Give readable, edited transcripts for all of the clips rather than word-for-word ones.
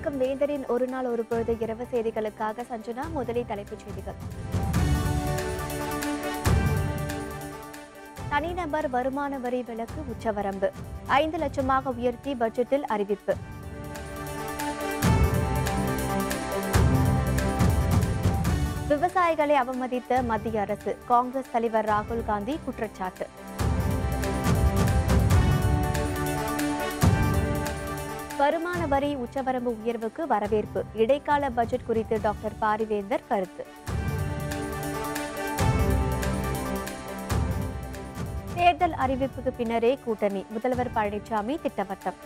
வணக்கம். வேந்தரின் ஒரு நாள் ஒரு பொழுது இரவு செய்திகளுக்காக சஞ்சனா. முதலில் தலைப்புச் செய்திகள். தனிநபர் வருமான வரி விலக்கு உச்சவரம்பு 5 லட்சமாக உயர்த்தி பட்ஜெட்டில் அறிவிப்பு. விவசாயிகளை அவமதித்த மத்திய அரசு, காங்கிரஸ் தலைவர் ராகுல் காந்தி குற்றச்சாட்டு. வருமான வரி உச்சவரம்பு உயர்வுக்கு வரவேற்பு, இடைக்கால பட்ஜெட் குறித்து டாக்டர் பாரிவேந்தர் கருத்து. தேர்தல் அறிவிப்புக்கு பின்னரே கூட்டணி, முதல்வர் பழனிசாமி திட்டவட்டம்.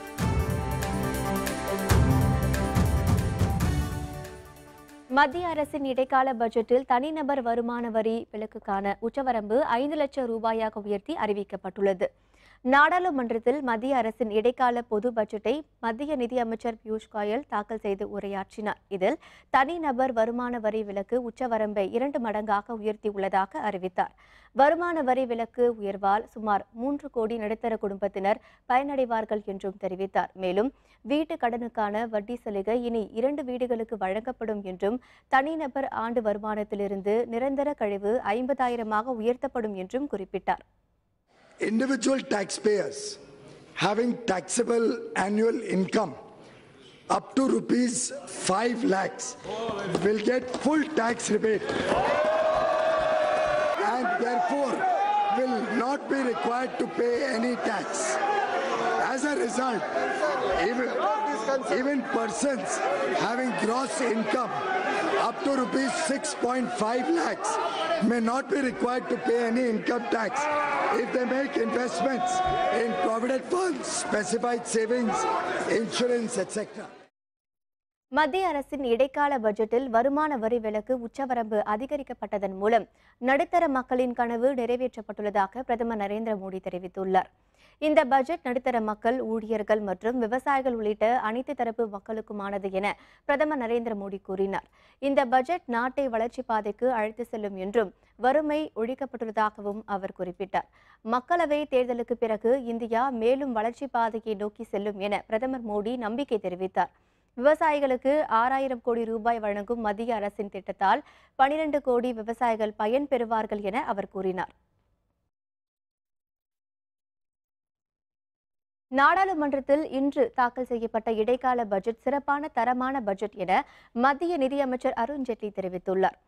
மத்திய அரசின் இடைக்கால பட்ஜெட்டில் தனிநபர் வருமான வரி விலக்குக்கான உச்சவரம்பு 5 லட்சம் ரூபாயாக உயர்த்தி அறிவிக்கப்பட்டுள்ளது. நாடாளுமன்றத்தில் மத்திய அரசின் இடைக்கால பொது பட்ஜெட்டை மத்திய நிதியமைச்சர் பியூஷ் கோயல் தாக்கல் செய்து உரையாற்றினார். இதில் தனிநபர் வருமான வரி விலக்கு உச்சவரம்பை 2 மடங்காக உயர்த்தியுள்ளதாக அறிவித்தார். வருமான வரி விலக்கு உயர்வால் சுமார் 3 கோடி நடுத்தர குடும்பத்தினர் பயனடைவார்கள் என்றும் தெரிவித்தார். மேலும் வீட்டு கடனுக்கான வட்டி சலுகை இனி 2 வீடுகளுக்கு வழங்கப்படும் என்றும், தனிநபர் ஆண்டு வருமானத்திலிருந்து நிரந்தர கழிவு 50,000ஆக உயர்த்தப்படும் என்றும் குறிப்பிட்டார். Individual taxpayers having taxable annual income up to rupees 5 lakhs will get full tax rebate and therefore will not be required to pay any tax. As a result, even persons having gross income up to rupees 6.5 lakhs may not be required to pay any income tax if they make investments in provident funds, specified savings, insurance, etc. மத்திய அரசின் இடைக்கால பட்ஜெட்டில் வருமான வரி விலக்கு உச்சவரம்பு அதிகரிக்கப்பட்டதன் மூலம் நடுத்தர மக்களின் கனவு நிறைவேற்றப்பட்டுள்ளதாக பிரதமர் நரேந்திர மோடி தெரிவித்துள்ளார். இந்த பட்ஜெட் நடுத்தர மக்கள், ஊழியர்கள் மற்றும் விவசாயிகள் உள்ளிட்ட அனைத்து தரப்பு மக்களுக்குமானது என பிரதமர் நரேந்திர மோடி கூறினார். இந்த பட்ஜெட் நாட்டை வளர்ச்சி பாதைக்கு அழைத்து செல்லும் என்றும், வறுமை ஒழிக்கப்பட்டுள்ளதாகவும் அவர் குறிப்பிட்டார். மக்களவை தேர்தலுக்கு பிறகு இந்தியா மேலும் வளர்ச்சி பாதையை நோக்கி செல்லும் என பிரதமர் மோடி நம்பிக்கை தெரிவித்தார். விவசாயிகளுக்கு 6,000 கோடி ரூபாய் வழங்கும் மத்திய அரசின் திட்டத்தால் 12 கோடி விவசாயிகள் பயன் பெறுவார்கள் என அவர் கூறினார். நாடாளுமன்றத்தில் இன்று தாக்கல் செய்யப்பட்ட இடைக்கால பட்ஜெட் சிறப்பான தரமான பட்ஜெட் என மத்திய நிதியமைச்சர் அருண்ஜேட்லி தெரிவித்துள்ளார்.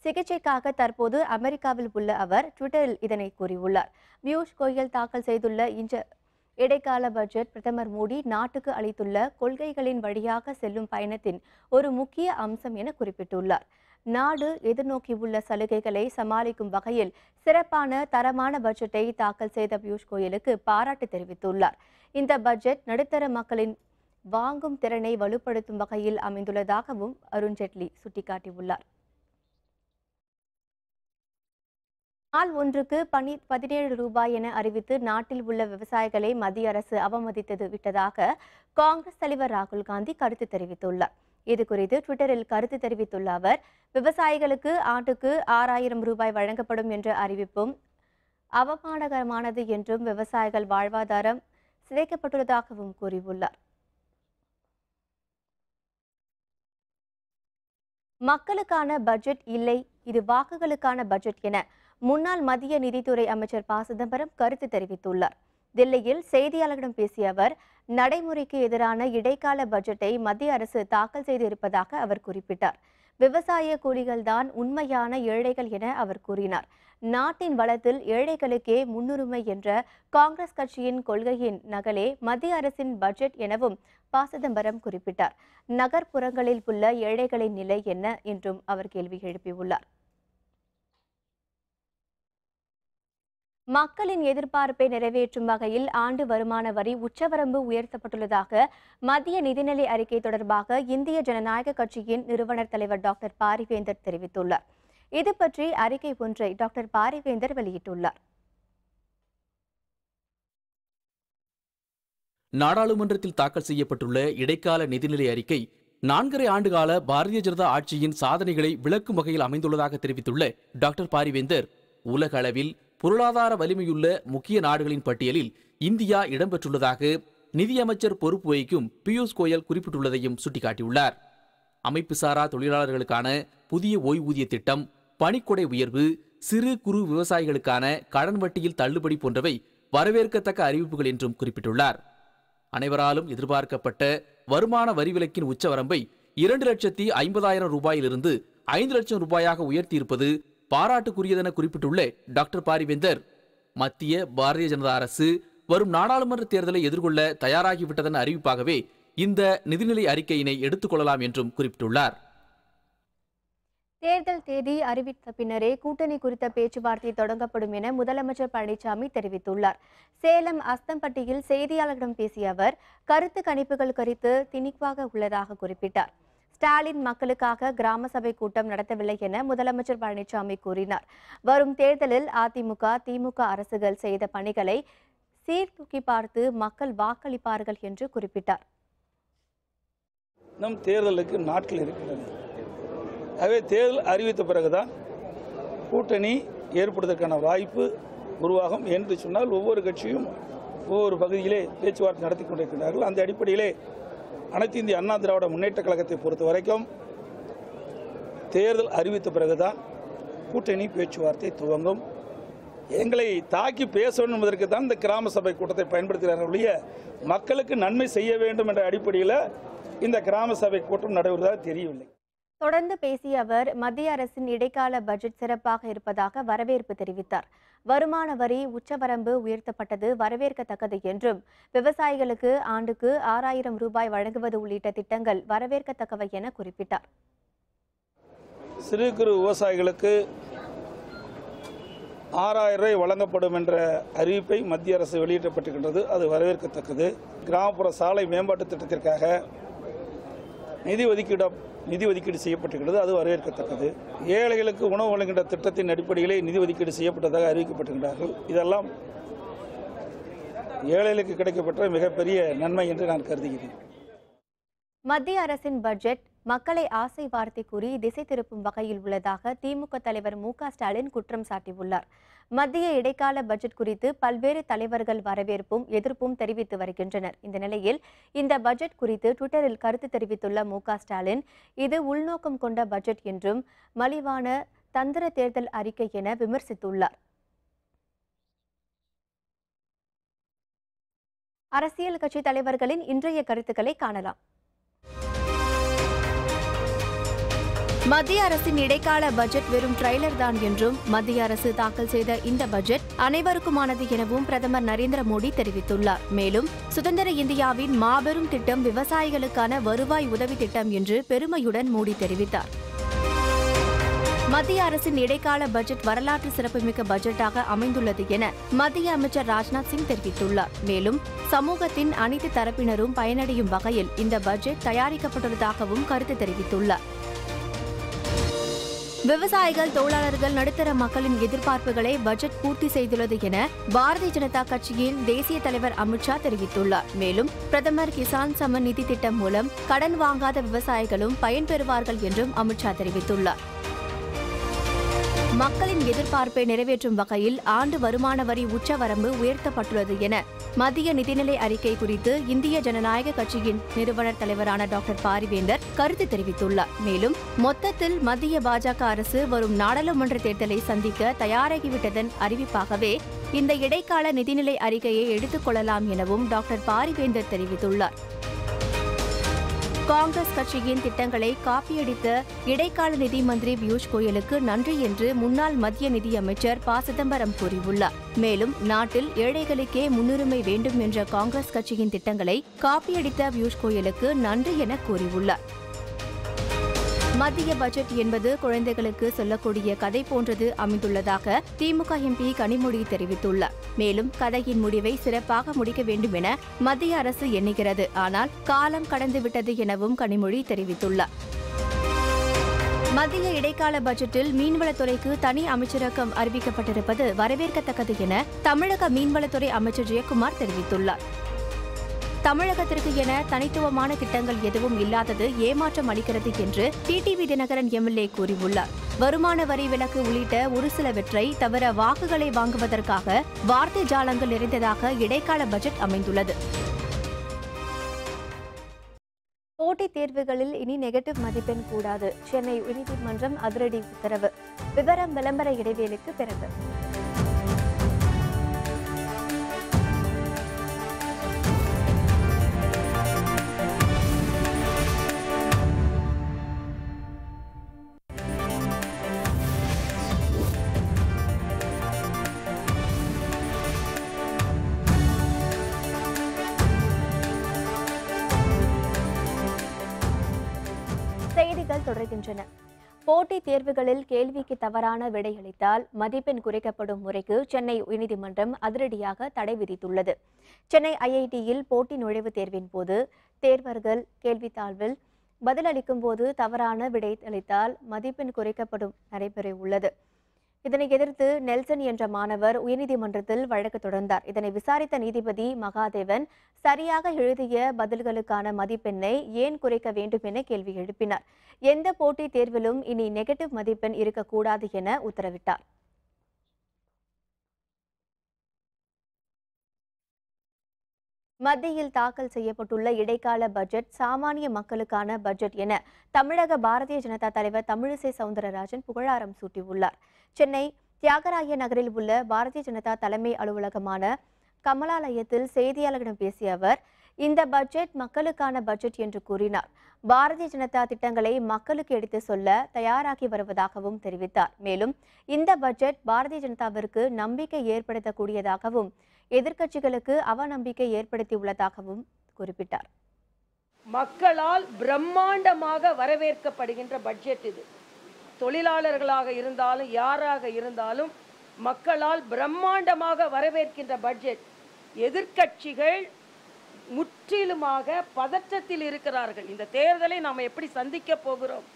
சிகிச்சைக்காக தற்போது அமெரிக்காவில் உள்ள அவர் ட்விட்டரில் இதனை கூறியுள்ளார். பியூஷ் கோயல் தாக்கல் செய்துள்ள இந்த இடைக்கால பட்ஜெட் பிரதமர் மோடி நாட்டுக்கு அளித்துள்ள கொள்கைகளின் வழியாக செல்லும் பயணத்தின் ஒரு முக்கிய அம்சம் என குறிப்பிட்டுள்ளார். நாடு எதிர்நோக்கியுள்ள சலுகைகளை சமாளிக்கும் வகையில் சிறப்பான தரமான பட்ஜெட்டை தாக்கல் செய்த பியூஷ் கோயலுக்கு பாராட்டு தெரிவித்துள்ளார். இந்த பட்ஜெட் நடுத்தர மக்களின் வாங்கும் திறனை வலுப்படுத்தும் வகையில் அமைந்துள்ளதாகவும் அருண்ஜேட்லி சுட்டிக்காட்டியுள்ளார். நாள் ஒன்றுக்கு 17 ரூபாய் என அறிவித்து நாட்டில் உள்ள விவசாயிகளை மத்திய அரசு அவமதித்து விட்டதாக காங்கிரஸ் தலைவர் ராகுல் காந்தி கருத்து தெரிவித்துள்ளார். இதுகுறித்து ட்விட்டரில் கருத்து தெரிவித்துள்ள அவர், விவசாயிகளுக்கு ஆண்டுக்கு 6,000 ரூபாய் வழங்கப்படும் என்ற அறிவிப்பும் அவமானகரமானது என்றும், விவசாயிகள் வாழ்வாதாரம் சிதைக்கப்பட்டுள்ளதாகவும் கூறியுள்ளார். மக்களுக்கான பட்ஜெட் இல்லை, இது வாக்குகளுக்கான பட்ஜெட் என முன்னாள் மத்திய நிதித்துறை அமைச்சர் ப. சிதம்பரம் கருத்து தெரிவித்துள்ளார். தில்லியில் செய்தியாளர்களிடம் பேசிய அவர், நடைமுறைக்கு எதிரான இடைக்கால பட்ஜெட்டை மத்திய அரசு தாக்கல் செய்திருப்பதாக அவர் குறிப்பிட்டார். விவசாய கூலிகள்தான் உண்மையான ஏழைகள் என அவர் கூறினார். நாட்டின் வளத்தில் ஏழைகளுக்கே முன்னுரிமை என்ற காங்கிரஸ் கட்சியின் கொள்கையின் நகலே மத்திய அரசின் பட்ஜெட் எனவும் ப. சிதம்பரம் குறிப்பிட்டார். நகர்ப்புறங்களில் உள்ள ஏழைகளின் நிலை என்ன என்றும் அவர் கேள்வி எழுப்பியுள்ளார். மக்களின் எதிர்பார்ப்பை நிறைவேற்றும் வகையில் ஆண்டு வருமான வரி உச்சவரம்பு உயர்த்தப்பட்டுள்ளதாக மத்திய நிதிநிலை அறிக்கை தொடர்பாக இந்திய ஜனநாயக கட்சியின் நிறுவனர் தலைவர் டாக்டர் பாரிவேந்தர் தெரிவித்துள்ளார். இது பற்றி அறிக்கை ஒன்றை டாக்டர் பாரிவேந்தர் வெளியிட்டுள்ளார். நாடாளுமன்றத்தில் தாக்கல் செய்யப்பட்டுள்ள இடைக்கால நிதிநிலை அறிக்கை 4.5 ஆண்டுகால பாரதிய ஜனதா ஆட்சியின் சாதனைகளை விளக்கும் வகையில் அமைந்துள்ளதாக தெரிவித்துள்ள டாக்டர் பாரிவேந்தர், உலக அளவில் பொருளாதார வலிமையுள்ள முக்கிய நாடுகளின் பட்டியலில் இந்தியா இடம்பெற்றுள்ளதாக நிதியமைச்சர் பொறுப்பு வகிக்கும் பியூஷ் கோயல் குறிப்பிட்டுள்ளதையும் சுட்டிக்காட்டியுள்ளார். அமைப்புசாரா தொழிலாளர்களுக்கான புதிய ஓய்வூதிய திட்டம், பணிக்கொடை உயர்வு, சிறு குறு விவசாயிகளுக்கான கடன் வட்டியில் தள்ளுபடி போன்றவை வரவேற்கத்தக்க அறிவிப்புகள் என்றும் குறிப்பிட்டுள்ளார். அனைவராலும் எதிர்பார்க்கப்பட்ட வருமான வரி விலக்கின் உச்சவரம்பை 2,50,000 ரூபாயிலிருந்து 5 லட்சம் ரூபாயாக உயர்த்தியிருப்பது பாராட்டுக்குரியதென குறிப்பிட்டுள்ள டாக்டர் பாரிவேந்தர், மத்திய பாரதிய ஜனதா அரசு வரும் நாடாளுமன்ற தேர்தலை எதிர்கொள்ள தயாராகிவிட்டதன் அறிவிப்பாகவே இந்த நிதிநிலை அறிக்கையினை எடுத்துக்கொள்ளலாம் என்றும் குறிப்பிட்டுள்ளார். தேர்தல் தேதி அறிவித்த பின்னரே கூட்டணி குறித்த பேச்சுவார்த்தை தொடங்கப்படும் என முதலமைச்சர் பழனிசாமி தெரிவித்துள்ளார். சேலம் அஸ்தம்பட்டியில் செய்தியாளர்களிடம் பேசிய அவர், கருத்து கணிப்புகள் குறித்து திணிப்பாக உள்ளதாக குறிப்பிட்டார். ஸ்டாலின் மக்களுக்காக கிராம சபை கூட்டம் நடத்தவில்லை என முதலமைச்சர் பழனிசாமி கூறினார். வரும் தேர்தலில் அதிமுக, திமுக அரசுகள் செய்த பணிகளை சீர்தூக்கி பார்த்து மக்கள் வாக்களிப்பார்கள் என்று குறிப்பிட்டார். நம் தேர்தலுக்கு நாட்கள் இருக்கின்றன. ஆகவே தேர்தல் அறிவித்த பிறகுதான் கூட்டணி ஏற்படுவதற்கான வாய்ப்பு உருவாகும் என்று சொன்னால், ஒவ்வொரு கட்சியும் ஒவ்வொரு பகுதியிலே பேச்சுவார்த்தை நடத்தி கொண்டிருக்கிறார்கள். அந்த அடிப்படையிலே அனைத்து இந்திய அண்ணா திராவிட முன்னேற்ற கழகத்தை பொறுத்த வரைக்கும் தேர்தல் அறிவித்த பிறகுதான் கூட்டணி பேச்சுவார்த்தை துவங்கும். எங்களை தாக்கி பேச வேண்டும் என்பதற்கு தான் இந்த கிராம சபை கூட்டத்தை பயன்படுத்துகிறார்கள். மக்களுக்கு நன்மை செய்ய வேண்டும் என்ற அடிப்படையில் இந்த கிராம சபை கூட்டம் நடைபெறுவதாக தெரியவில்லை. தொடர்ந்து பேசிய அவர், மத்திய அரசின் இடைக்கால பட்ஜெட் சிறப்பாக இருப்பதாக வரவேற்பு தெரிவித்தார். வருமான வரி உச்சவரம்பு உயர்த்தப்பட்டது வரவேற்கத்தக்கது என்றும், விவசாயிகளுக்கு ஆண்டுக்கு 6,000 ரூபாய் வழங்குவது உள்ளிட்ட திட்டங்கள் வரவேற்கத்தக்கவை என குறிப்பிட்டார். சிறு குறு விவசாயிகளுக்கு 6,000 ரூபாய் வழங்கப்படும் என்ற அறிவிப்பை மத்திய அரசு வெளியிடப்பட்டிருக்கின்றது. அது வரவேற்கத்தக்கது. கிராமப்புற சாலை மேம்பாட்டு திட்டத்திற்காக நிதி ஒதுக்கீடு செய்யப்பட்டிருக்கிறது. அது வரவேற்கத்தக்கது. ஏழைகளுக்கு உணவு வழங்குகின்ற திட்டத்தின் அடிப்படையிலே நிதி ஒதுக்கீடு செய்யப்பட்டதாக அறிவிக்கப்பட்டிருக்கிறார்கள். இதெல்லாம் ஏழைகளுக்கு கிடைக்கப்பட்ட மிகப்பெரிய நன்மை என்று நான் கருதுகிறேன். மத்திய அரசின் பட்ஜெட் மக்களை ஆசை வார்த்தை கூறி திசை திருப்பும் வகையில் உள்ளதாக திமுக தலைவர் மு.க. ஸ்டாலின் குற்றம் சாட்டியுள்ளார். மத்திய இடைக்கால பட்ஜெட் குறித்து பல்வேறு தலைவர்கள் வரவேற்பும் எதிர்ப்பும் தெரிவித்து வருகின்றனர். இந்த நிலையில் இந்த பட்ஜெட் குறித்து ட்விட்டரில் கருத்து தெரிவித்துள்ள மு.க. ஸ்டாலின், இது உள்நோக்கம் கொண்ட பட்ஜெட் என்றும் மலிவான தந்திர தேர்தல் அறிக்கை என விமர்சித்துள்ளார். அரசியல் கட்சி தலைவர்களின் இன்றைய கருத்துக்களை காணலாம். மத்திய அரசின் இடைக்கால பட்ஜெட் வெறும் ட்ரைலர் தான் என்றும், மத்திய அரசு தாக்கல் செய்த இந்த பட்ஜெட் அனைவருக்குமானது எனவும் பிரதமர் நரேந்திர மோடி தெரிவித்துள்ளார். மேலும், சுதந்திர இந்தியாவின் மாபெரும் திட்டம் விவசாயிகளுக்கான வருவாய் உதவி திட்டம் என்று பெருமையுடன் மோடி தெரிவித்தார். மத்திய அரசின் இடைக்கால பட்ஜெட் வரலாற்று சிறப்புமிக்க பட்ஜெட்டாக அமைந்துள்ளது என மத்திய அமைச்சர் ராஜ்நாத் சிங் தெரிவித்துள்ளார். மேலும், சமூகத்தின் அனைத்து தரப்பினரும் பயனடையும் வகையில் இந்த பட்ஜெட் தயாரிக்கப்பட்டுள்ளதாகவும் கருத்து தெரிவித்துள்ளார். விவசாயிகள், தொழிலாளர்கள், நடுத்தர மக்களின் எதிர்பார்ப்புகளை பட்ஜெட் பூர்த்தி செய்துள்ளது என பாரதிய ஜனதா கட்சியின் தேசிய தலைவர் அமித்ஷா தெரிவித்துள்ளார். மேலும், பிரதமர் கிசான் சம்மன் நிதி திட்டம் மூலம் கடன் வாங்காத விவசாயிகளும் பயன்பெறுவார்கள் என்றும் அமித்ஷா தெரிவித்துள்ளார். மக்களின் எதிர்பார்ப்பை நிறைவேற்றும் வகையில் ஆண்டு வருமான வரி உச்சவரம்பு உயர்த்தப்பட்டுள்ளது என மத்திய நிதிநிலை அறிக்கை குறித்து இந்திய ஜனநாயக கட்சியின் நிறுவனர் தலைவரான டாக்டர் பாரிவேந்தர் கருத்து தெரிவித்துள்ளார். மேலும், மொத்தத்தில் மத்திய பாஜக அரசு வரும் நாடாளுமன்ற தேர்தலை சந்திக்க தயாராகிவிட்டதன் அறிவிப்பாகவே இந்த இடைக்கால நிதிநிலை அறிக்கையை எடுத்துக் கொள்ளலாம் எனவும் டாக்டர் பாரிவேந்தர் தெரிவித்துள்ளார். காங்கிரஸ் கட்சியின் திட்டங்களை காப்பியடித்த இடைக்கால நிதி மந்திரி பியூஷ் கோயலுக்கு நன்றி என்று முன்னாள் மத்திய நிதியமைச்சர் ப. சிதம்பரம் கூறியுள்ளார். மேலும், நாட்டில் ஏழைகளுக்கே முன்னுரிமை வேண்டும் என்ற காங்கிரஸ் கட்சியின் திட்டங்களை காப்பியடித்த பியூஷ் கோயலுக்கு நன்றி என கூறியுள்ளார். மத்திய பட்ஜெட் என்பது குழந்தைகளுக்கு சொல்லக்கூடிய கதை போன்றது அமைந்துள்ளதாக திமுக எம்பி கனிமொழி தெரிவித்துள்ளார். மேலும், கதையின் முடிவை சிறப்பாக முடிக்க வேண்டும் என மத்திய அரசு எண்ணுகிறது. ஆனால் காலம் கடந்துவிட்டது எனவும் கனிமொழி தெரிவித்துள்ளார். மத்திய இடைக்கால பட்ஜெட்டில் மீன்வளத்துறைக்கு தனி அமைச்சரகம் அறிவிக்கப்பட்டிருப்பது வரவேற்கத்தக்கது என தமிழக மீன்வளத்துறை அமைச்சர் ஜெயக்குமார் தெரிவித்துள்ளார். தமிழகத்திற்கு என தனித்துவமான திட்டங்கள் எதுவும் இல்லாதது ஏமாற்றம் அளிக்கிறது என்று டிடிவி தினகரன் எம்எல்ஏ கூறியுள்ளார். வருமான வரி விலக்கு உள்ளிட்ட ஒரு சிலவற்றை தவிர வாக்குகளை வாங்குவதற்காக வார்த்தை ஜாலங்கள் நிறைந்ததாக இடைக்கால பட்ஜெட் அமைந்துள்ளது. போட்டித் தேர்வுகளில் இனி நெகட்டிவ் மதிப்பெண் கூடாது. சென்னை உயர்நீதிமன்றம் அதிரடி உத்தரவு. விவரம் விளம்பர இடைவேளைக்கு பிறகு. செய்திகள் தொடர்கின்றன. போட்டித் தேர்வுகளில் கேள்விக்கு தவறான விடையளித்தால் மதிப்பெண் குறைக்கப்படும் முறைக்கு சென்னை உயர்நீதிமன்றம் அதிரடியாக தடை விதித்துள்ளது. சென்னை ஐஐடியில் போட்டி நுழைவுத் தேர்வின் போது தேர்வர்கள் கேள்வித்தாள்வில் பதிலளிக்கும் போது தவறான விடை அளித்தால் மதிப்பெண் குறைக்கப்படும் நடைபெற உள்ளது. இதனை எதிர்த்து நெல்சன் என்ற மாணவர் உயர்நீதிமன்றத்தில் வழக்கு தொடர்ந்தார். இதனை விசாரித்த நீதிபதி மகாதேவன் சரியாக எழுதிய பதில்களுக்கான மதிப்பெண்ணை ஏன் குறைக்க வேண்டும் என கேள்வி எழுப்பினார். எந்த போட்டித் தேர்விலும் இனி நெகட்டிவ் மதிப்பெண் இருக்கக்கூடாது என உத்தரவிட்டார். மத்தியில் தாக்கல் செய்யப்பட்டுள்ள இடைக்கால பட்ஜெட் சாமானிய மக்களுக்கான பட்ஜெட் என தமிழக பாரதிய ஜனதா தலைவர் தமிழிசை சவுந்தரராஜன் புகழாரம் சூட்டியுள்ளார். சென்னை தியாகராய நகரில் உள்ள பாரதிய ஜனதா தலைமை அலுவலகமான கமலாலயத்தில் செய்தியாளர்களிடம் பேசிய அவர், இந்த பட்ஜெட் மக்களுக்கான பட்ஜெட் என்று கூறினார். பாரதிய ஜனதா திட்டங்களை மக்களுக்கு எடுத்து சொல்ல தயாராகி வருவதாகவும் தெரிவித்தார். மேலும் இந்த பட்ஜெட் பாரதிய ஜனதாவிற்கு நம்பிக்கை ஏற்படுத்தக்கூடியதாகவும் எதிர்க்கட்சிகளுக்கு அவநம்பிக்கை ஏற்படுத்தியுள்ளதாகவும் குறிப்பிட்டார். மக்களால் பிரம்மாண்டமாக வரவேற்கப்படுகின்ற பட்ஜெட் இது. தொழிலாளர்களாக இருந்தாலும் யாராக இருந்தாலும் மக்களால் பிரம்மாண்டமாக வரவேற்கின்ற பட்ஜெட். எதிர்க்கட்சிகள் முற்றிலுமாக பதற்றத்தில் இருக்கிறார்கள். இந்த தேர்தலை நாம் எப்படி சந்திக்க போகிறோம்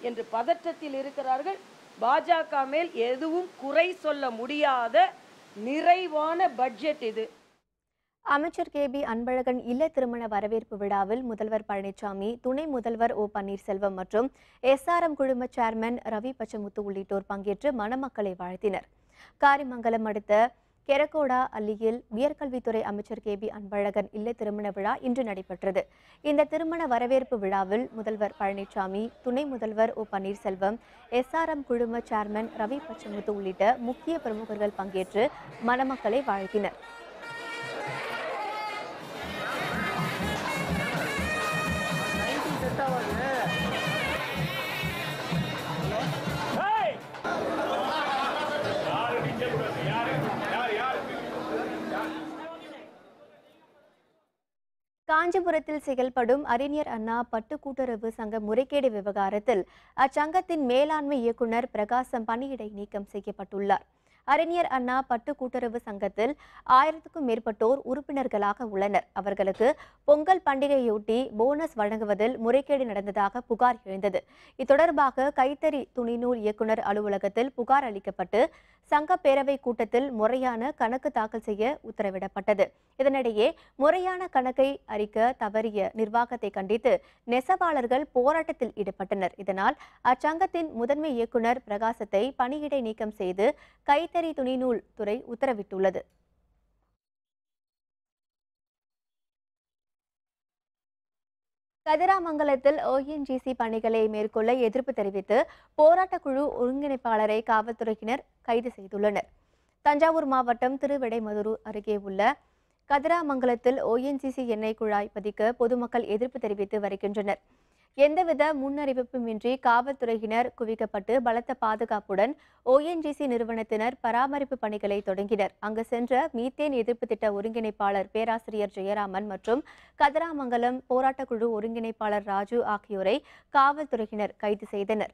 என்று பதற்றத்தில் இருக்கிறார்கள். பாஜக மேல் எதுவும் குறை சொல்ல முடியாத நிறைவான பட்ஜெட் இது. அமைச்சர் கே.பி. அன்பழகன் இல்ல திருமண வரவேற்பு விழாவில் முதல்வர் பழனிசாமி, துணை முதல்வர் ஓ. பன்னீர்செல்வம் மற்றும் SRM குழும சேர்மன் ரவி பச்சமுத்து உள்ளிட்டோர் பங்கேற்று மணமக்களை வாழ்த்தினர். காரிமங்கலம் அடுத்த கெரகோடா அல்லியில் உயர்கல்வித்துறை அமைச்சர் கே.பி. அன்பழகன் இல்ல திருமண விழா இன்று நடைபெற்றது. இந்த திருமண வரவேற்பு விழாவில் முதல்வர் பழனிசாமி, துணை முதல்வர் ஓ. பன்னீர்செல்வம், SRM குழும சேர்மன் ரவி பச்சமுத்து உள்ளிட்ட முக்கிய பிரமுகர்கள் பங்கேற்று மணமக்களை வாழ்த்தினர். காஞ்சிபுரத்தில் செயல்படும் அறிஞர் அண்ணா பட்டு கூட்டுறவு சங்க முறைகேடு விவகாரத்தில் அச்சங்கத்தின் மேலாண்மை இயக்குநர் பிரகாசம் பணியிடை நீக்கம் செய்யப்பட்டுள்ளார். அறிஞர் அண்ணா பட்டு கூட்டுறவு சங்கத்தில் 1000க்கும் மேற்பட்டோர் உறுப்பினர்களாக உள்ளனர். அவர்களுக்கு பொங்கல் பண்டிகையொட்டி போனஸ் வழங்குவதில் முறைகேடு நடந்ததாக புகார் எழுந்தது. இத்தொடர்பாக கைத்தறி துணிநூல் இயக்குநர் அலுவலகத்தில் புகார் அளிக்கப்பட்டு சங்க பேரவை கூட்டத்தில் முறையான கணக்கு தாக்கல் செய்ய உத்தரவிடப்பட்டது. இதனிடையே முறையான கணக்கை அறிக்க தவறிய நிர்வாகத்தை கண்டித்து நெசவாளர்கள் போராட்டத்தில் ஈடுபட்டனர். இதனால் அச்சங்கத்தின் முதன்மை இயக்குநர் பிரகாசத்தை பணியிடை நீக்கம் செய்து கைத்தறி துணிநூல் துறை உத்தரவிட்டுள்ளது. கதிராமங்கலத்தில் ONGC பணிகளை மேற்கொள்ள எதிர்ப்பு தெரிவித்து போராட்டக் குழு ஒருங்கிணைப்பாளரை காவல்துறையினர் கைது செய்துள்ளனர். தஞ்சாவூர் மாவட்டம் திருவிடைமதுரு அருகே உள்ள கதிராமங்கலத்தில் ONGC எண்ணெய் குழாய் பதிக்க பொதுமக்கள் எதிர்ப்பு தெரிவித்து வருகின்றனர். எந்தவித முன்னறிவிப்புமின்றி காவல்துறையினர் குவிக்கப்பட்டு பலத்த பாதுகாப்புடன் ONGC நிறுவனத்தினர் பராமரிப்பு பணிகளை தொடங்கினர். அங்கு சென்ற மீத்தேன் எதிர்ப்பு திட்ட ஒருங்கிணைப்பாளர் பேராசிரியர் ஜெயராமன் மற்றும் கதிராமங்கலம் போராட்டக்குழு ஒருங்கிணைப்பாளர் ராஜு ஆகியோரை காவல்துறையினர் கைது செய்தனர்.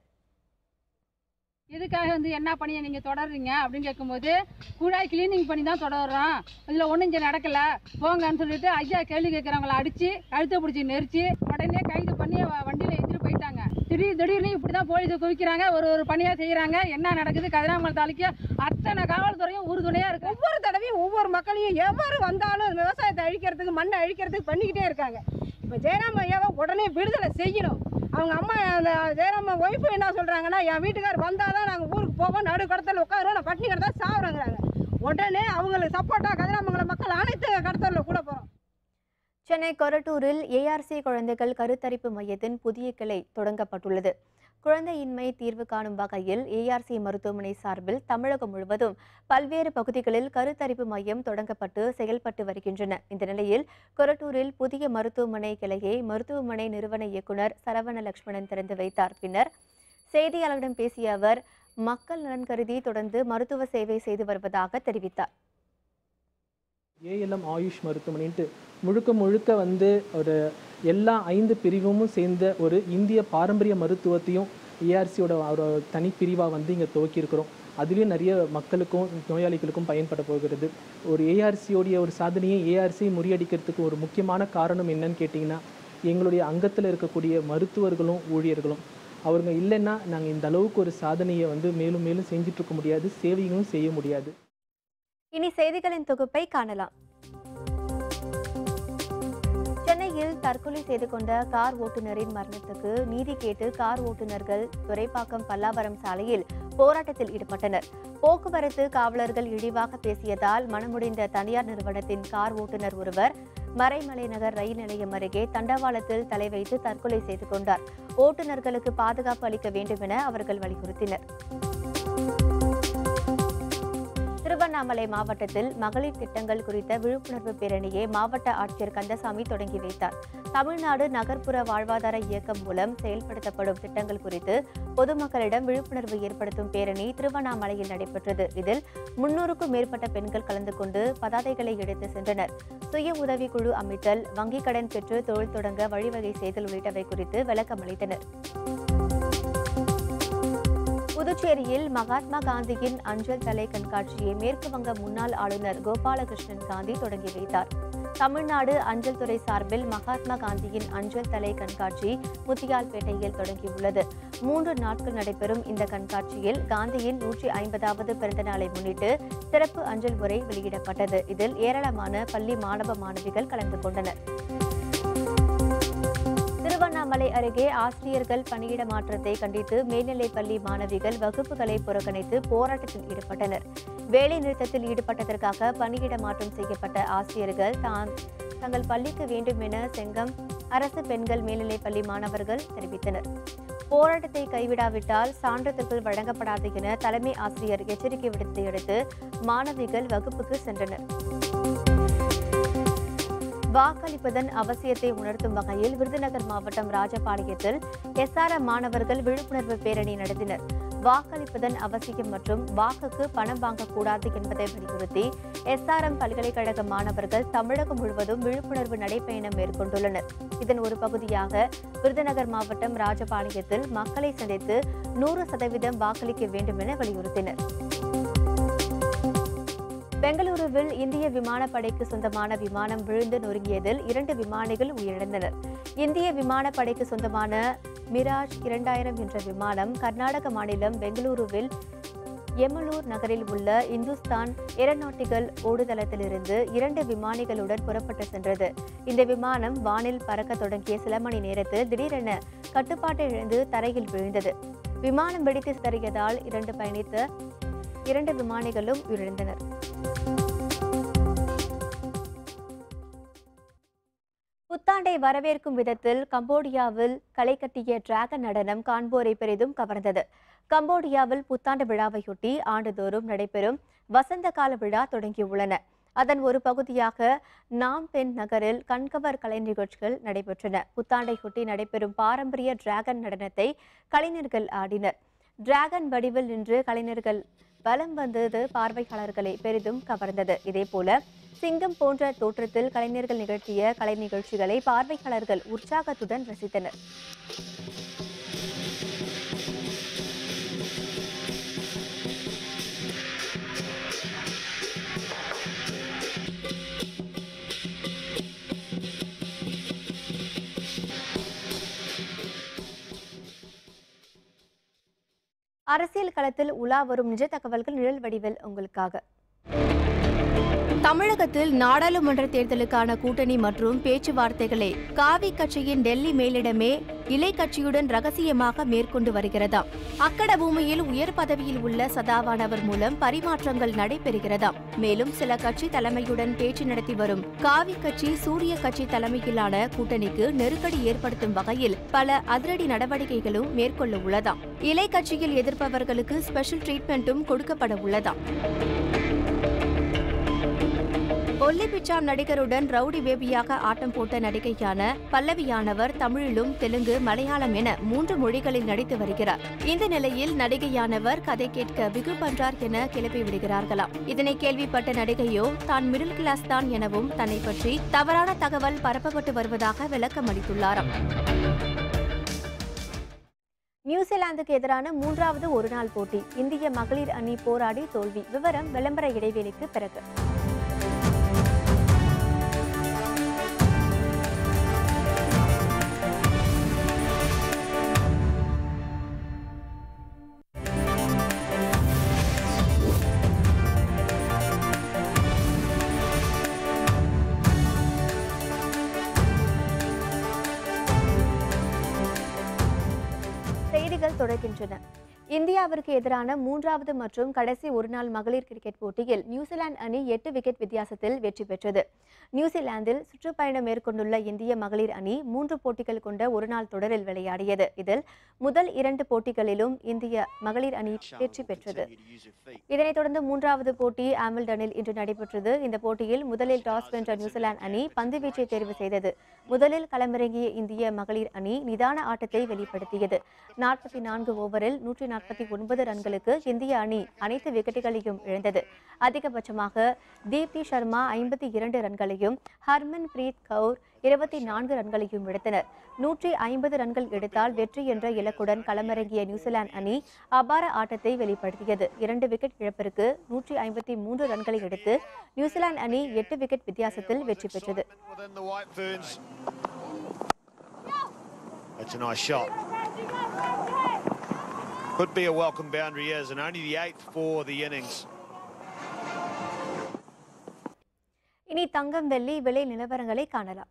இதுக்காக என்ன பணியை நீங்கள் தொடர்றீங்க அப்படின்னு கேட்கும்போது குழாய் கிளீனிங் பண்ணி தான் தொடர்றோம், இதில் ஒன்றும் இங்கே நடக்கலை போங்கன்னு சொல்லிட்டு ஐயா கேள்வி கேட்குறவங்கள அடித்து கழுத்தை பிடிச்சி நெரிச்சு உடனே கைது பண்ணி வண்டியில் ஏற்றிட்டு போயிட்டாங்க. திடீர்னு இப்படி தான் போலீஸை குவிக்கிறாங்க, ஒரு பணியாக செய்கிறாங்க. என்ன நடக்குது? கதிராமங்கலம் தாலுக்கு அத்தனை காவல்துறையும் உறுதுணையாக இருக்குது. ஒவ்வொரு தடவையும் ஒவ்வொரு மக்களையும் எவ்வாறு வந்தாலும் விவசாயத்தை அழிக்கிறதுக்கு மண்ணை அழிக்கிறதுக்கு பண்ணிக்கிட்டே இருக்காங்க. இப்போ ஜெயராம் ஐயாவை உடனே விடுதலை செய்யணும். அவங்க அம்மா அந்த ஜெயராம ஒய்ஃபு என்ன சொல்கிறாங்கன்னா, என் வீட்டுக்கார் வந்தால் தான் நாங்கள் ஊருக்கு போவோம், நடு கடத்தல் உட்காருவோம், நான் பட்டினி கடத்தா சாப்பிட்றாங்கிறாங்க. உடனே அவங்களுக்கு சப்போர்ட்டாக கதிராமங்கலம் மக்கள் அனைத்து கடத்தலில் கூட போகிறோம். சென்னை கொரட்டூரில் ஏஆர்சி குழந்தைகள் கருத்தரிப்பு மையத்தின் புதிய கிளை தொடங்கப்பட்டுள்ளது. குழந்தையின்மை தீர்வு காணும் வகையில் ஏஆர்சி மருத்துவமனை சார்பில் தமிழகம் முழுவதும் பல்வேறு பகுதிகளில் கருத்தரிப்பு மையம் தொடங்கப்பட்டு செயல்பட்டு வருகின்றன. இந்த நிலையில் கொரட்டூரில் புதிய மருத்துவமனை கிளையை மருத்துவமனை நிறுவன இயக்குநர் சரவண லட்சுமணன் திறந்து வைத்தார். பின்னர் செய்தியாளர்களிடம் பேசிய அவர், மக்கள் நலன் கருதி தொடர்ந்து மருத்துவ சேவை செய்து வருவதாக தெரிவித்தார். ஏஎல்எம் ஆயுஷ் மருத்துவமனைன்ட்டு முழுக்க ஒரு எல்லா 5 பிரிவும் சேர்ந்த ஒரு இந்திய பாரம்பரிய மருத்துவத்தையும் ஏஆர்சியோட ஒரு தனிப்பிரிவாக இங்கே துவக்கியிருக்கிறோம். அதுலேயும் நிறைய மக்களுக்கும் நோயாளிகளுக்கும் பயன்பட போகிறது. ஒரு ஏஆர்சியோடைய ஒரு சாதனையை ஏஆர்சி முறியடிக்கிறதுக்கு ஒரு முக்கியமான காரணம் என்னன்னு கேட்டிங்கன்னா, எங்களுடைய அங்கத்தில் இருக்கக்கூடிய மருத்துவர்களும் ஊழியர்களும் அவங்க இல்லைன்னா நாங்கள் இந்த அளவுக்கு ஒரு சாதனையை மேலும் மேலும் செஞ்சுட்டு இருக்க முடியாது, சேவைகளும் செய்ய முடியாது. இனி செய்திகளின் தொகுப்பை காணலாம். சென்னையில் தற்கொலை செய்து கொண்ட கார் ஓட்டுநரின் மரணத்துக்கு நீதி கேட்டு கார் ஓட்டுநர்கள் துரைப்பாக்கம் பல்லாவரம் சாலையில் போராட்டத்தில் ஈடுபட்டனர். போக்குவரத்து காவலர்கள் இழிவாக பேசியதால் மனமுடைந்த தனியார் நிறுவனத்தின் கார் ஓட்டுநர் ஒருவர் மறைமலை நகர் ரயில் நிலையம் அருகே தண்டவாளத்தில் தலை வைத்து தற்கொலை செய்து கொண்டார். ஓட்டுநர்களுக்கு பாதுகாப்பு அளிக்க வேண்டும் என அவர்கள் வலியுறுத்தினர். திருவண்ணாமலை மாவட்டத்தில் மகளிர் திட்டங்கள் குறித்த விழிப்புணர்வு பேரணியை மாவட்ட ஆட்சியர் கந்தசாமி தொடங்கி வைத்தார். தமிழ்நாடு நகர்ப்புற வாழ்வாதார இயக்கம் மூலம் செயல்படுத்தப்படும் திட்டங்கள் குறித்து பொதுமக்களிடம் விழிப்புணர்வு ஏற்படுத்தும் பேரணி திருவண்ணாமலையில் நடைபெற்றது. இதில் 300க்கும் மேற்பட்ட பெண்கள் கலந்து கொண்டு பதாதைகளை எடுத்து சென்றனர். சுய உதவிக்குழு அமைத்தல், வங்கிக் கடன் பெற்று தொழில் தொடங்க வழிவகை செய்தல் உள்ளிட்டவை குறித்து விளக்கம் அளித்தனர். புதுச்சேரியில் மகாத்மா காந்தியின் அஞ்சல் தலை கண்காட்சியை மேற்கு வங்க முன்னாள் ஆளுநர் கோபாலகிருஷ்ணன் காந்தி தொடங்கி வைத்தார். தமிழ்நாடு அஞ்சல் துறை சார்பில் மகாத்மா காந்தியின் அஞ்சல் தலை கண்காட்சி முத்தியால்பேட்டையில் தொடங்கியுள்ளது. 3 நாட்கள் நடைபெறும் இந்த கண்காட்சியில் காந்தியின் 150வது பிறந்த நாளை முன்னிட்டு சிறப்பு அஞ்சல் உரை வெளியிடப்பட்டது. இதில் ஏராளமான பள்ளி மாணவ மாணவிகள் கலந்து கொண்டனர். திருவண்ணாமலை அருகே ஆசிரியர்கள் பணியிட மாற்றத்தை கண்டித்து மேல்நிலைப் பள்ளி மாணவிகள் வகுப்புகளை புறக்கணித்து போராட்டத்தில் ஈடுபட்டனர். வேலை நிறுத்தத்தில் ஈடுபட்டதற்காக பணியிட மாற்றம் செய்யப்பட்ட ஆசிரியர்கள் தங்கள் பள்ளிக்கு வேண்டும் என செங்கம் அரசு பெண்கள் மேல்நிலைப் பள்ளி மாணவர்கள் தெரிவித்தனர். போராட்டத்தை கைவிடாவிட்டால் சான்றிதழ்கள் வழங்கப்படாது என தலைமை ஆசிரியர் எச்சரிக்கை விடுத்ததையடுத்து மாணவிகள் வகுப்புக்கு சென்றனர். வாக்களிப்பதன் அவசியத்தை உணர்த்தும் வகையில் விருதுநகர் மாவட்டம் ராஜபாளையத்தில் எஸ்ஆர்எம் மாணவர்கள் விழிப்புணர்வு பேரணி நடத்தினர். வாக்களிப்பதன் அவசியம் மற்றும் வாக்குக்கு பணம் வாங்கக்கூடாது என்பதை வலியுறுத்தி எஸ்ஆர்எம் பல்கலைக்கழக மாணவர்கள் தமிழகம் முழுவதும் விழிப்புணர்வு நடைபயணம் மேற்கொண்டுள்ளனர். இதன் ஒரு பகுதியாக விருதுநகர் மாவட்டம் ராஜபாளையத்தில் மக்களை சந்தித்து 100% வாக்களிக்க வேண்டும் என வலியுறுத்தினர். பெங்களூருவில் இந்திய விமானப்படைக்கு சொந்தமான விமானம் விழுந்து நொறுங்கியதில் 2 விமானிகள் உயிரிழந்தனர். இந்திய விமானப்படைக்கு சொந்தமான மிராஜ் 2000 என்ற விமானம் கர்நாடக மாநிலம் பெங்களூருவில் எமலூர் நகரில் உள்ள இந்துஸ்தான் ஏரோநாட்டிக்கல் ஓடுதளத்திலிருந்து 2 விமானிகளுடன் புறப்பட்டு சென்றது. இந்த விமானம் வானில் பறக்க தொடங்கிய சில மணி நேரத்தில் திடீரென கட்டுப்பாட்டை இழந்து தரையில் விழுந்தது. விமானம் வெடித்து சிதறியதால் பயணித்த 2 விமானிகளும் உயிரிழந்தனர். புத்தாண்டை வரவேற்கும் விதத்தில் கம்போடியாவில் களை கட்டிய டிராகன் நடனம் காண்போரை பெரிதும் கவர்ந்தது. கம்போடியாவில் புத்தாண்டு விழாவையொட்டி ஆண்டுதோறும் நடைபெறும் வசந்த கால விழா தொடங்கியுள்ளன. அதன் ஒரு பகுதியாக நாம் பென் நகரில் கண்கவர் கலை நிகழ்ச்சிகள் நடைபெற்றன. புத்தாண்டையொட்டி நடைபெறும் பாரம்பரிய டிராகன் நடனத்தை கலைஞர்கள் ஆடினர். டிராகன் வடிவில் நின்று கலைஞர்கள் வலம் வந்தது பார்வையாளர்களை பெரிதும் கவர்ந்தது. இதேபோல சிங்கம் போன்ற தோற்றத்தில் கலைஞர்கள் நிகழ்த்திய கலை நிகழ்ச்சிகளை பார்வையாளர்கள் உற்சாகத்துடன் ரசித்தனர். அரசியல் களத்தில் உலா வரும் நிஜ தகவல்கள் நிழல் வடிவில் உங்களுக்காக. தமிழகத்தில் நாடாளுமன்ற தேர்தலுக்கான கூட்டணி மற்றும் பேச்சுவார்த்தைகளை காவி கட்சியின் டெல்லி மேலிடமே இலை கட்சியுடன் ரகசியமாக மேற்கொண்டு வருகிறதாம். அக்கட பூமியில் உயர் பதவியில் உள்ள சதாவானவர் மூலம் பரிமாற்றங்கள் நடைபெறுகிறதாம். மேலும் சில கட்சி தலைமையுடன் பேச்சு நடத்தி வரும் காவி கட்சி சூரிய கட்சி தலைமையிலான கூட்டணிக்கு நெருக்கடி ஏற்படுத்தும் வகையில் பல அதிரடி நடவடிக்கைகளும் மேற்கொள்ள உள்ளதாம். இலை கட்சியில் எதிர்ப்பவர்களுக்கு ஸ்பெஷல் ட்ரீட்மெண்ட்டும் கொடுக்கப்பட உள்ளதாம். ஒல்லி பிச்சாம் நடிகருடன் ரவுடி பேபியாக ஆட்டம் போட்ட நடிகையான பல்லவியானவர் தமிழிலும் தெலுங்கு, மலையாளம் என 3 மொழிகளில் நடித்து வருகிறார். இந்த நிலையில் நடிகையானவர் கதை கேட்க பிகு பண்றார் என கிளப்பி விடுகிறார்களாம். இதனை கேள்விப்பட்ட நடிகையோ தான் மிடில் கிளாஸ் தான் எனவும் தன்னை பற்றி தவறான தகவல் பரப்பப்பட்டு வருவதாக விளக்கம் அளித்துள்ளாராம். நியூசிலாந்துக்கு எதிரான 3வது ஒருநாள் போட்டி. இந்திய மகளிர் அணி போராடி தோல்வி. விவரம் விளம்பர இடைவேளைக்கு பிறகு. தொடர்கின்றன. இந்தியாவிற்கு எதிரான 3வது மற்றும் கடைசி ஒருநாள் மகளிர் கிரிக்கெட் போட்டியில் நியூசிலாந்து அணி 8 விக்கெட் வித்தியாசத்தில் வெற்றி பெற்றது. நியூசிலாந்தில் சுற்றுப்பயணம் மேற்கொண்டுள்ள இந்திய மகளிர் அணி 3 போட்டிகள் கொண்ட ஒருநாள் தொடரில் விளையாடியது. இதில் முதல் 2 போட்டிகளிலும் இந்திய மகளிர் அணி வெற்றி பெற்றது. இதனைத் தொடர்ந்து 3வது போட்டி ஆமில்டனில் இன்று நடைபெற்றது. இந்த போட்டியில் முதலில் டாஸ் வென்ற நியூசிலாந்து அணி பந்துவீச்சை தேர்வு செய்தது. முதலில் களமிறங்கிய இந்திய மகளிர் அணி நிதான ஆட்டத்தை வெளிப்படுத்தியது. 44 ஓவரில் 149 ரன்களுக்கு இந்திய அணி அனைத்து விக்கெட்டுகளையும் இழந்தது. அதிகபட்சமாக தீப்தி சர்மா 52 ரன்களையும் ஹர்மன் பிரீத் கவுர் 24 ரன்களையும் எடுத்தனர். 150 ரன்கள் எடுத்தால் வெற்றி என்ற இலக்குடன் களமிறங்கிய நியூசிலாந்து அணி அபார ஆட்டத்தை வெளிப்படுத்தியது. 2 விக்கெட் இழப்பிற்கு 153 ரன்களை எடுத்து நியூசிலாந்து அணி 8 விக்கெட் வித்தியாசத்தில் வெற்றி பெற்றது. That's a nice shot. Could be a welcome boundary as and only the 8th for the innings. இனி தங்கம் வெள்ளி விலை நிலவரங்களை காணலாம்.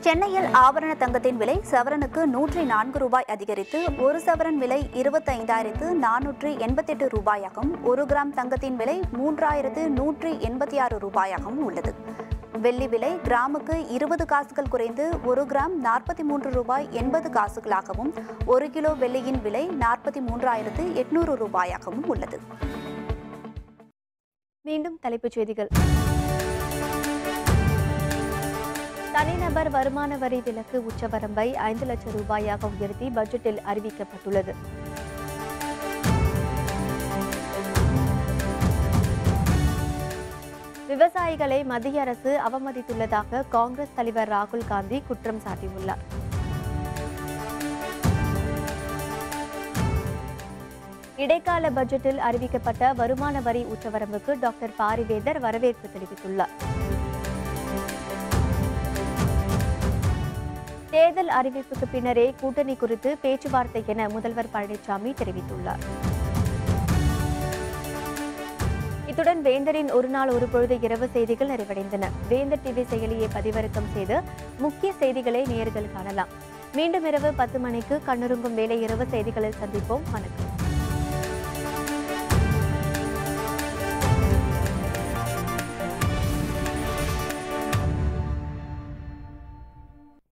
சென்னையில் ஆபரண தங்கத்தின் விலை சவரனுக்கு 104 ரூபாய் அதிகரித்து 1 சவரன் விலை 25,488 ரூபாயாகவும் 1 கிராம் தங்கத்தின் விலை 3,186 ரூபாயாகவும் உள்ளது. வெள்ளி விலை கிராமுக்கு 20 காசுகள் குறைந்து 1 கிராம் 43 ரூபாய் 80 காசுகளாகவும் 1 கிலோ வெள்ளியின் விலை 43,800 ரூபாயாகவும் உள்ளது. மீண்டும் தலைப்புச் செய்திகள். தனிநபர் வருமான வரி விலக்கு உச்சவரம்பை 5 லட்சம் ரூபாயாக உயர்த்தி பட்ஜெட்டில் அறிவிக்கப்பட்டுள்ளது. விவசாயிகளை மத்திய அரசு அவமதித்துள்ளதாக காங்கிரஸ் தலைவர் ராகுல் காந்தி குற்றம் சாட்டியுள்ளார். இடைக்கால பட்ஜெட்டில் அறிவிக்கப்பட்ட வருமான வரி உச்சவரம்புக்கு டாக்டர் பாரிவேந்தர் வரவேற்பு தெரிவித்துள்ளார். தேர்தல் அறிவிப்புக்கு பின்னரே கூட்டணி குறித்து பேச்சுவார்த்தை என முதல்வர் பழனிசாமி தெரிவித்துள்ளார். இத்துடன் வேந்தரின் ஒரு நாள் ஒரு பொழுது இரவு செய்திகள் நிறைவடைந்தன. வேந்தர் டிவி செயலியை பதிவிறக்கம் செய்து முக்கிய செய்திகளை நேயர்கள் காணலாம். மீண்டும் இரவு 10 மணிக்கு கண்ணுறங்கும் வேலை இரவு செய்திகளில் சந்திப்போம். வணக்கம்.